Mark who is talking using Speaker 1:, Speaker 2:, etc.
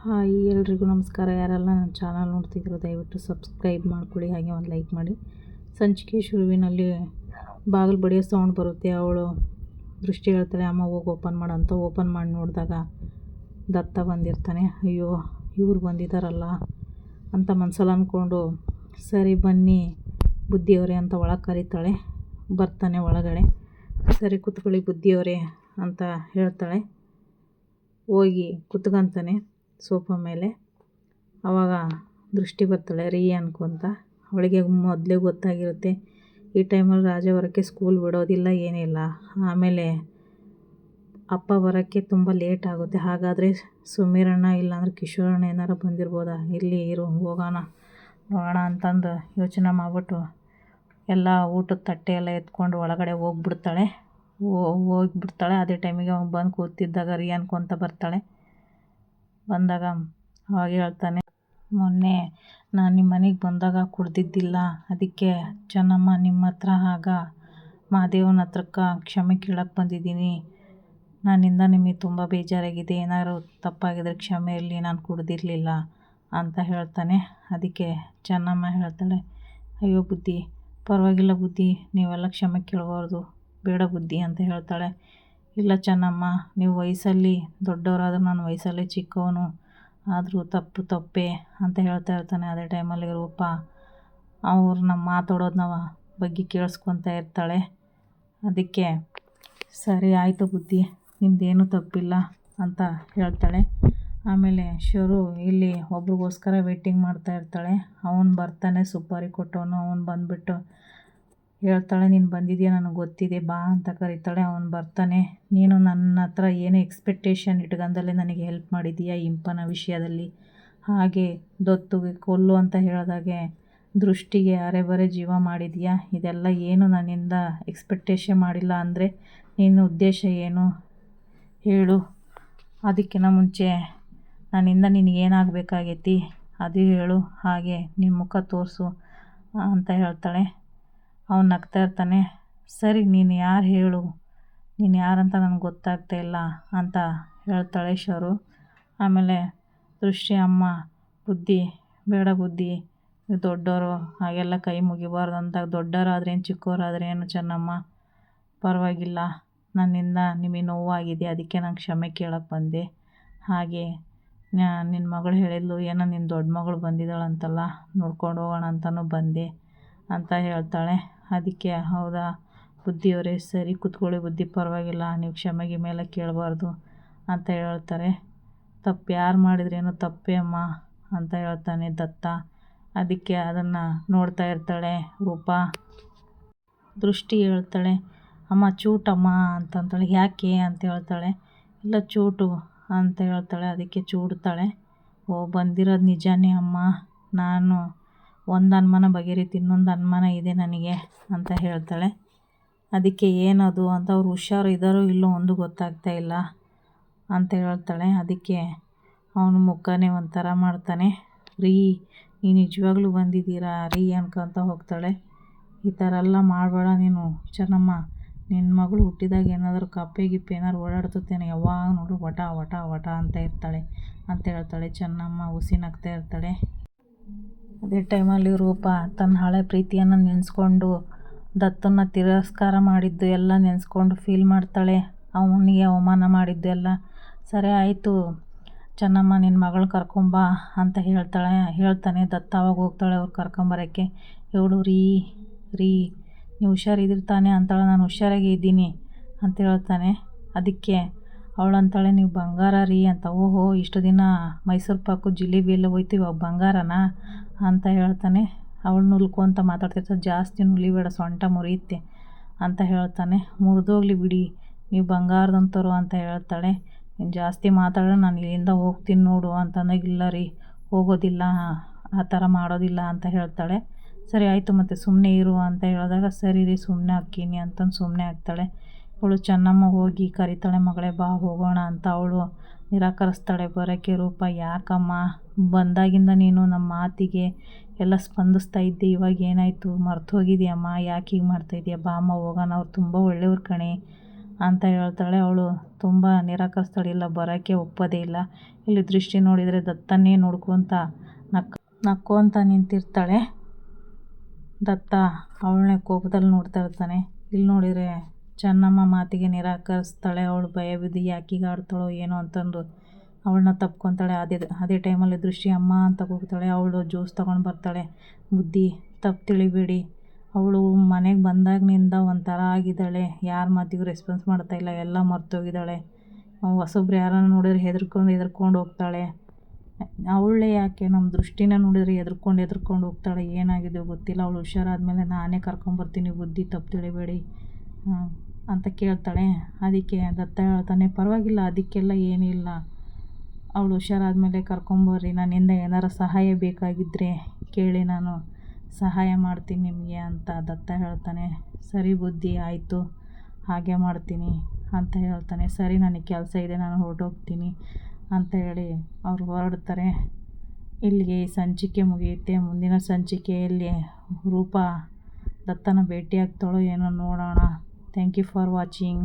Speaker 1: Hi ಎಲ್ರಿಗೂ ನಮಸ್ಕಾರ. ಯಾರೆಲ್ಲ ನನ್ನ ಚಾನಲ್ ನೋಡ್ತಿದ್ರು ದಯವಿಟ್ಟು ಸಬ್ಸ್ಕ್ರೈಬ್ ಮಾಡ್ಕೊಳ್ಳಿ, ಹಾಗೆ ಒಂದು ಲೈಕ್ ಮಾಡಿ. ಸಂಚಿಕೆ ಶುರುವಿನಲ್ಲಿ ಬಾಗಿಲು ಬಡಿಯೋ ಸೌಂಡ್ ಬರುತ್ತೆ. ಅವಳು ದೃಷ್ಟಿ ಹೇಳ್ತಾಳೆ, ಅಮ್ಮ ಹೋಗಿ ಓಪನ್ ಮಾಡು ಅಂತ. ಓಪನ್ ಮಾಡಿ ನೋಡಿದಾಗ ದತ್ತ ಬಂದಿರ್ತಾನೆ. ಅಯ್ಯೋ ಇವ್ರು ಬಂದಿದ್ದಾರಲ್ಲ ಅಂತ ಮನಸ್ಸಲ್ಲಿ ಅಂದ್ಕೊಂಡು, ಸರಿ ಬನ್ನಿ ಬುದ್ಧಿಯವರೇ ಅಂತ ಒಳಗೆ ಕರೀತಾಳೆ. ಬರ್ತಾನೆ ಒಳಗಡೆ. ಸರಿ ಕೂತ್ಕೊಳ್ಳಿ ಬುದ್ಧಿಯವರೇ ಅಂತ ಹೇಳ್ತಾಳೆ. ಹೋಗಿ ಕೂತ್ಕೊಂತಾನೆ ಸೋಫಾ ಮೇಲೆ. ಆವಾಗ ದೃಷ್ಟಿ ಬರ್ತಾಳೆ ರೀ ಅನ್ಕೊತ. ಅವಳಿಗೆ ಮೊದಲೇ ಗೊತ್ತಾಗಿರುತ್ತೆ ಈ ಟೈಮಲ್ಲಿ ರಾಜ ಬರೋಕ್ಕೆ ಸ್ಕೂಲ್ ಬಿಡೋದಿಲ್ಲ, ಏನಿಲ್ಲ. ಆಮೇಲೆ ಅಪ್ಪ ಬರೋಕ್ಕೆ ತುಂಬ ಲೇಟ್ ಆಗುತ್ತೆ. ಹಾಗಾದರೆ ಸುಮೀರಣ್ಣ ಇಲ್ಲಾಂದ್ರೆ ಕಿಶೋರಣ್ಣ ಏನಾರು ಬಂದಿರ್ಬೋದಾ, ಇಲ್ಲಿ ಇರು ಹೋಗೋಣ ನೋಡೋಣ ಅಂತಂದು ಯೋಚನೆ ಮಾಡಿಬಿಟ್ಟು ಎಲ್ಲ ಊಟದ ತಟ್ಟೆ ಎಲ್ಲ ಎತ್ಕೊಂಡು ಒಳಗಡೆ ಹೋಗ್ಬಿಡ್ತಾಳೆ. ಅದೇ ಟೈಮಿಗೆ ಅವ್ನು ಬಂದು ಕೂತಿದ್ದಾಗ ರೀ ಅನ್ಕೊತ ಬರ್ತಾಳೆ. ಬಂದಾಗ ಅವಾಗ ಹೇಳ್ತಾನೆ, ಮೊನ್ನೆ ನಾನು ನಿಮ್ಮ ಮನೆಗೆ ಬಂದಾಗ ಕುಡ್ದಿದ್ದಿಲ್ಲ, ಅದಕ್ಕೆ ಚೆನ್ನಮ್ಮ ನಿಮ್ಮ ಹತ್ರ ಆಗ ಮಹಾದೇವನ ಹತ್ರಕ್ಕೆ ಕ್ಷಮೆ ಕೇಳಕ್ಕೆ ಬಂದಿದ್ದೀನಿ. ನನ್ನಿಂದ ನಿಮಗೆ ತುಂಬ ಬೇಜಾರಾಗಿದೆ, ಏನಾದ್ರು ತಪ್ಪಾಗಿದ್ರೆ ಕ್ಷಮೆ ಇರಲಿ, ನಾನು ಕುಡ್ದಿರಲಿಲ್ಲ ಅಂತ ಹೇಳ್ತಾನೆ. ಅದಕ್ಕೆ ಚೆನ್ನಮ್ಮ ಹೇಳ್ತಾಳೆ, ಅಯ್ಯೋ ಬುದ್ಧಿ ಪರವಾಗಿಲ್ಲ ಬುದ್ಧಿ, ನೀವೆಲ್ಲ ಕ್ಷಮೆ ಕೇಳಬಾರ್ದು, ಬೇಡ ಬುದ್ಧಿ ಅಂತ ಹೇಳ್ತಾಳೆ. ಇಲ್ಲ ಚೆನ್ನಮ್ಮ, ನೀವು ವಯಸ್ಸಲ್ಲಿ ದೊಡ್ಡವರಾದರೂ ನಾನು ವಯಸ್ಸಲ್ಲಿ ಚಿಕ್ಕವನು, ಆದರೂ ತಪ್ಪೇ ಅಂತ ಹೇಳ್ತಾ ಇರ್ತಾನೆ. ಅದೇ ಟೈಮಲ್ಲಿ ರೂಪ ಅವ್ರನ್ನ ಮಾತಾಡೋದನ್ನ ಬಗ್ಗೆ ಕೇಳಿಸ್ಕೊತಾ ಇರ್ತಾಳೆ. ಅದಕ್ಕೆ ಸರಿ ಆಯಿತು ಬುದ್ಧಿ, ನಿಮ್ಮದೇನೂ ತಪ್ಪಿಲ್ಲ ಅಂತ ಹೇಳ್ತಾಳೆ. ಆಮೇಲೆ ಶರು ಇಲ್ಲಿ ಒಬ್ರಿಗೋಸ್ಕರ ವೇಟಿಂಗ್ ಮಾಡ್ತಾ ಇರ್ತಾಳೆ. ಅವನು ಬರ್ತಾನೆ, ಸುಪಾರಿ ಕೊಟ್ಟವನು. ಅವನು ಬಂದುಬಿಟ್ಟು ಹೇಳ್ತಾಳೆ, ನೀನು ಬಂದಿದೆಯಾ ನನಗೆ ಗೊತ್ತಿದೆ ಬಾ ಅಂತ ಕರೀತಾಳೆ. ಅವನು ಬರ್ತಾನೆ. ನೀನು ನನ್ನ ಹತ್ರ ಏನು ಎಕ್ಸ್ಪೆಕ್ಟೇಷನ್ ಇಟ್ಕೊಂಡಲ್ಲೇ ನನಗೆ ಹೆಲ್ಪ್ ಮಾಡಿದ್ದೀಯಾ ಇಂಪನ ವಿಷಯದಲ್ಲಿ, ಹಾಗೆ ದೊತ್ತುಗೆ ಕೊಲ್ಲು ಅಂತ ಹೇಳಿದಾಗೆ ದೃಷ್ಟಿಗೆ ಅರೆಬರೆ ಜೀವ ಮಾಡಿದೀಯಾ, ಇದೆಲ್ಲ ಏನು ನನ್ನಿಂದ ಎಕ್ಸ್ಪೆಕ್ಟೇಷನ್ ಮಾಡಿಲ್ಲ ಅಂದರೆ ನಿನ್ನ ಉದ್ದೇಶ ಏನು ಹೇಳು, ಅದಕ್ಕಿಂತ ಮುಂಚೆ ನನ್ನಿಂದ ನಿನಗೇನಾಗಬೇಕಾಗೈತಿ ಅದು ಹೇಳು, ಹಾಗೆ ನಿನ್ನ ಮುಖ ತೋರಿಸು ಅಂತ ಹೇಳ್ತಾಳೆ. ಅವನು ನಗ್ತಾ ಇರ್ತಾನೆ. ಸರಿ ನೀನು ಯಾರು ಹೇಳು, ನೀನು ಯಾರಂತ ನನಗೆ ಗೊತ್ತಾಗ್ತಾ ಇಲ್ಲ ಅಂತ ಹೇಳ್ತಾಳೆ ಶರು. ಆಮೇಲೆ ದೃಷ್ಟಿ ಅಮ್ಮ, ಬುದ್ಧಿ ಬೇಡ ಬುದ್ಧಿ, ದೊಡ್ಡವರು ಹಾಗೆಲ್ಲ ಕೈ ಮುಗಿಬಾರ್ದು ಅಂತ. ದೊಡ್ಡವರಾದ್ರೇನು ಚಿಕ್ಕವರಾದ್ರೇನು ಚೆನ್ನಮ್ಮ, ಪರವಾಗಿಲ್ಲ, ನನ್ನಿಂದ ನಿಮಗೆ ನೋವಾಗಿದೆ, ಅದಕ್ಕೆ ನಾನು ಕ್ಷಮೆ ಕೇಳಕ್ಕೆ ಬಂದೆ. ಹಾಗೆ ನಿನ್ನ ಮಗಳು ಹೇಳಿದ್ಲು ಏನೋ ನಿನ್ನ ದೊಡ್ಡ ಮಗಳು ಬಂದಿದ್ದಾಳಂತಲ್ಲ, ನೋಡ್ಕೊಂಡು ಹೋಗೋಣ ಅಂತಲೂ ಬಂದೆ ಅಂತ ಹೇಳ್ತಾಳೆ. ಅದಕ್ಕೆ ಹೌದಾ ಬುದ್ಧಿಯವರೇ, ಸರಿ ಕೂತ್ಕೊಳ್ಳಿ ಬುದ್ಧಿ, ಪರವಾಗಿಲ್ಲ, ನೀವು ಕ್ಷಮೆಗೆ ಮೇಲೆ ಕೇಳಬಾರ್ದು ಅಂತ ಹೇಳ್ತಾರೆ. ತಪ್ಪು ಯಾರು ಮಾಡಿದ್ರೇನು ತಪ್ಪೇ ಅಮ್ಮ ಅಂತ ಹೇಳ್ತಾನೆ ದತ್ತ. ಅದಕ್ಕೆ ಅದನ್ನು ನೋಡ್ತಾ ಇರ್ತಾಳೆ ರೂಪ. ದೃಷ್ಟಿ ಹೇಳ್ತಾಳೆ, ಅಮ್ಮ ಚೂಟಮ್ಮ ಅಂತಂತಾಳೆ. ಯಾಕೆ ಅಂತ ಹೇಳ್ತಾಳೆ. ಇಲ್ಲ ಚೂಟು ಅಂತ ಹೇಳ್ತಾಳೆ. ಅದಕ್ಕೆ ಚೂಡ್ತಾಳೆ. ಓ ಬಂದಿರೋದು ನಿಜಾನೇ ಅಮ್ಮ, ನಾನು ಒಂದು ಅನುಮಾನ ಬಗೆಹರಿತು, ಇನ್ನೊಂದು ಅನುಮಾನ ಇದೆ ನನಗೆ ಅಂತ ಹೇಳ್ತಾಳೆ. ಅದಕ್ಕೆ ಏನದು ಅಂತ. ಅವ್ರು ಹುಷಾರು ಇದ್ದಾರೋ ಇಲ್ಲೋ ಒಂದು ಗೊತ್ತಾಗ್ತಾ ಇಲ್ಲ ಅಂತ ಹೇಳ್ತಾಳೆ. ಅದಕ್ಕೆ ಅವನು ಮುಖನೇ ಒಂಥರ ಮಾಡ್ತಾನೆ. ರೀ ನೀನು ನಿಜವಾಗ್ಲೂ ಬಂದಿದ್ದೀರಾ ರೀ ಅನ್ಕೊತ ಹೋಗ್ತಾಳೆ. ಈ ಥರ ಎಲ್ಲ ಮಾಡಬೇಡ ನೀನು ಚೆನ್ನಮ್ಮ, ನಿನ್ನ ಮಗಳು ಹುಟ್ಟಿದಾಗ ಏನಾದರೂ ಕಪ್ಪೆ ಗಿಪ್ಪೆ ಏನಾದ್ರು ಓಡಾಡ್ತೇನೆ, ಯಾವಾಗ ನೋಡು ವಟ ವಟ ವಟ ಅಂತ ಇರ್ತಾಳೆ ಅಂತ ಹೇಳ್ತಾಳೆ. ಚೆನ್ನಮ್ಮ ನಗ್ತಾ ಇರ್ತಾಳೆ. ಅದೇ ಟೈಮಲ್ಲಿ ರೂಪ ತನ್ನ ಹಳೆ ಪ್ರೀತಿಯನ್ನು ನೆನೆಸ್ಕೊಂಡು ದತ್ತನ್ನ ತಿರಸ್ಕಾರ ಮಾಡಿದ್ದು ಎಲ್ಲ ನೆನೆಸ್ಕೊಂಡು ಫೀಲ್ ಮಾಡ್ತಾಳೆ. ಅವನಿಗೆ ಅವಮಾನ ಮಾಡಿದ್ದು ಎಲ್ಲ. ಸರಿ ಆಯಿತು ಚೆನ್ನಮ್ಮ, ನಿನ್ನ ಮಗಳು ಕರ್ಕೊಂಬಾ ಅಂತ ಹೇಳ್ತಾನೆ ದತ್ತ. ಅವಾಗ ಹೋಗ್ತಾಳೆ ಅವ್ರು ಕರ್ಕೊಂಬರೋಕ್ಕೆ. ಇವಳು ರೀ ನೀವು ಹುಷಾರಿದ್ದಿರ್ತಾನೆ ಅಂತಾಳೆ. ನಾನು ಹುಷಾರಾಗಿ ಇದ್ದೀನಿ ಅಂತ ಹೇಳ್ತಾನೆ. ಅದಕ್ಕೆ ಅವಳಂತಾಳೆ, ನೀವು ಬಂಗಾರ ರೀ ಅಂತ. ಓಹೋ ಇಷ್ಟು ದಿನ ಮೈಸೂರು ಪಾಕು ಜಿಲೇಬಿ ಎಲ್ಲ ಹೋಯ್ತು, ಇವಾಗ ಬಂಗಾರನಾ ಅಂತ ಹೇಳ್ತಾನೆ. ಅವಳು ನುಲ್ಕೊಂತ ಮಾತಾಡ್ತಿರ್ತಾಳೆ. ಜಾಸ್ತಿ ನುಲಿಬೇಡ, ಸೊಂಟ ಮುರಿಯುತ್ತೆ ಅಂತ ಹೇಳ್ತಾನೆ. ಮುರಿದೋಗ್ಲಿ ಬಿಡಿ, ನೀವು ಬಂಗಾರದಂತರು ಅಂತ ಹೇಳ್ತಾಳೆ. ನೀನು ಜಾಸ್ತಿ ಮಾತಾಡಿದ್ರೆ ನಾನು ಇಲ್ಲಿಂದ ಹೋಗ್ತೀನಿ ನೋಡು ಅಂತಂದಾಗ, ಇಲ್ಲ ರೀ ಹೋಗೋದಿಲ್ಲ, ಆ ಥರ ಮಾಡೋದಿಲ್ಲ ಅಂತ ಹೇಳ್ತಾಳೆ. ಸರಿ ಆಯಿತು ಮತ್ತು ಸುಮ್ಮನೆ ಇರು ಅಂತ ಹೇಳಿದಾಗ, ಸರಿ ರೀ ಸುಮ್ಮನೆ ಹಾಕ್ತೀನಿ ಅಂತಂದು ಸುಮ್ಮನೆ ಆಗ್ತಾಳೆ. ಅವಳು ಚೆನ್ನಮ್ಮ ಹೋಗಿ ಕರಿತಾಳೆ, ಮಗಳೇ ಬಾ ಹೋಗೋಣ ಅಂತ. ಅವಳು ನಿರಾಕರಿಸ್ತಾಳೆ ಬರೋಕ್ಕೆ. ರೂಪ ಯಾಕಮ್ಮ, ಬಂದಾಗಿಂದ ನೀನು ನಮ್ಮ ಮಾತಿಗೆ ಎಲ್ಲ ಸ್ಪಂದಿಸ್ತಾ ಇದ್ದೆ, ಇವಾಗ ಏನಾಯಿತು ಮರ್ತು ಹೋಗಿದೆಯಮ್ಮ, ಯಾಕೆ ಹೀಗೆ ಮಾಡ್ತಾಯಿದ್ದೀಯ, ಬಾ ಅಮ್ಮ ಹೋಗೋಣ, ಅವ್ರು ತುಂಬ ಒಳ್ಳೆಯವ್ರು ಕಣೆ ಅಂತ ಹೇಳ್ತಾಳೆ. ಅವಳು ತುಂಬ ನಿರಾಕರಿಸ್ತಾಳೆ, ಇಲ್ಲ ಬರೋಕ್ಕೆ ಒಪ್ಪೋದೇ ಇಲ್ಲ. ಇಲ್ಲಿ ದೃಷ್ಟಿ ನೋಡಿದರೆ ದತ್ತನ್ನೇ ನೋಡ್ಕೊತ ನಕ್ಕೊಂತ ನಿಂತಿರ್ತಾಳೆ. ದತ್ತ ಅವಳನ್ನೇ ಕೋಪದಲ್ಲಿ ನೋಡ್ತಾ ಇರ್ತಾನೆ. ಇಲ್ಲಿ ನೋಡಿದರೆ ಚೆನ್ನಮ್ಮ ಮಾತಿಗೆ ನಿರಾಕರಿಸ್ತಾಳೆ. ಅವಳು ಭಯ ಬಿದ್ದು ಯಾಕೀಗ ಆಡ್ತಾಳೋ ಏನೋ ಅಂತಂದು ಅವಳನ್ನ ತಪ್ಕೊತಾಳೆ. ಅದೇ ಟೈಮಲ್ಲಿ ದೃಷ್ಟಿ ಅಮ್ಮ ಅಂತ ಕೂಗ್ತಾಳೆ. ಅವಳು ಜ್ಯೂಸ್ ತೊಗೊಂಡು ಬರ್ತಾಳೆ. ಬುದ್ಧಿ ತಪ್ಪು ತಿಳಿಬೇಡಿ, ಅವಳು ಮನೆಗೆ ಬಂದಾಗಿನಿಂದ ಒಂಥರ ಆಗಿದ್ದಾಳೆ, ಯಾರ ಮಾತಿಗೂ ರೆಸ್ಪಾನ್ಸ್ ಮಾಡ್ತಾಯಿಲ್ಲ, ಎಲ್ಲ ಮರ್ತೋಗಿದ್ದಾಳೆ. ಹೊಸೊಬ್ರು ಯಾರನ್ನ ನೋಡಿದ್ರೆ ಹೆದರ್ಕೊಂಡು ಹೋಗ್ತಾಳೆ. ಅವಳೇ ಯಾಕೆ ನಮ್ಮ ದೃಷ್ಟಿನ ನೋಡಿದರೆ ಹೆದರ್ಕೊಂಡು ಹೋಗ್ತಾಳೆ, ಏನಾಗಿದೆಯೋ ಗೊತ್ತಿಲ್ಲ. ಅವಳು ಹುಷಾರಾದ್ಮೇಲೆ ನಾನೇ ಕರ್ಕೊಂಬರ್ತೀನಿ, ಬುದ್ಧಿ ತಪ್ಪು ತಿಳಿಬೇಡಿ ಅಂತ ಕೇಳ್ತಾಳೆ. ಅದಕ್ಕೆ ದತ್ತ ಹೇಳ್ತಾನೆ, ಪರವಾಗಿಲ್ಲ, ಅದಕ್ಕೆಲ್ಲ ಏನಿಲ್ಲ, ಅವಳು ಹುಷಾರಾದ್ಮೇಲೆ ಕರ್ಕೊಂಬರ್ರಿ, ನನ್ನಿಂದ ಏನಾರ ಸಹಾಯ ಬೇಕಾಗಿದ್ದರೆ ಕೇಳಿ, ನಾನು ಸಹಾಯ ಮಾಡ್ತೀನಿ ನಿಮಗೆ ಅಂತ ದತ್ತ ಹೇಳ್ತಾನೆ. ಸರಿ ಬುದ್ಧಿ, ಆಯಿತು, ಹಾಗೆ ಮಾಡ್ತೀನಿ ಅಂತ ಹೇಳ್ತಾನೆ. ಸರಿ, ನನಗೆ ಕೆಲಸ ಇದೆ, ನಾನು ಹೊರಟೋಗ್ತೀನಿ ಅಂತ ಹೇಳಿ ಅವರು ಹೊರಡ್ತಾರೆ. ಇಲ್ಲಿಗೆ ಈ ಸಂಚಿಕೆ ಮುಗಿಯುತ್ತೆ. ಮುಂದಿನ ಸಂಚಿಕೆಯಲ್ಲಿ ರೂಪ ದತ್ತನ ಭೇಟಿಯಾಗ್ತಾಳೋ ಏನೋ ನೋಡೋಣ. Thank you for watching.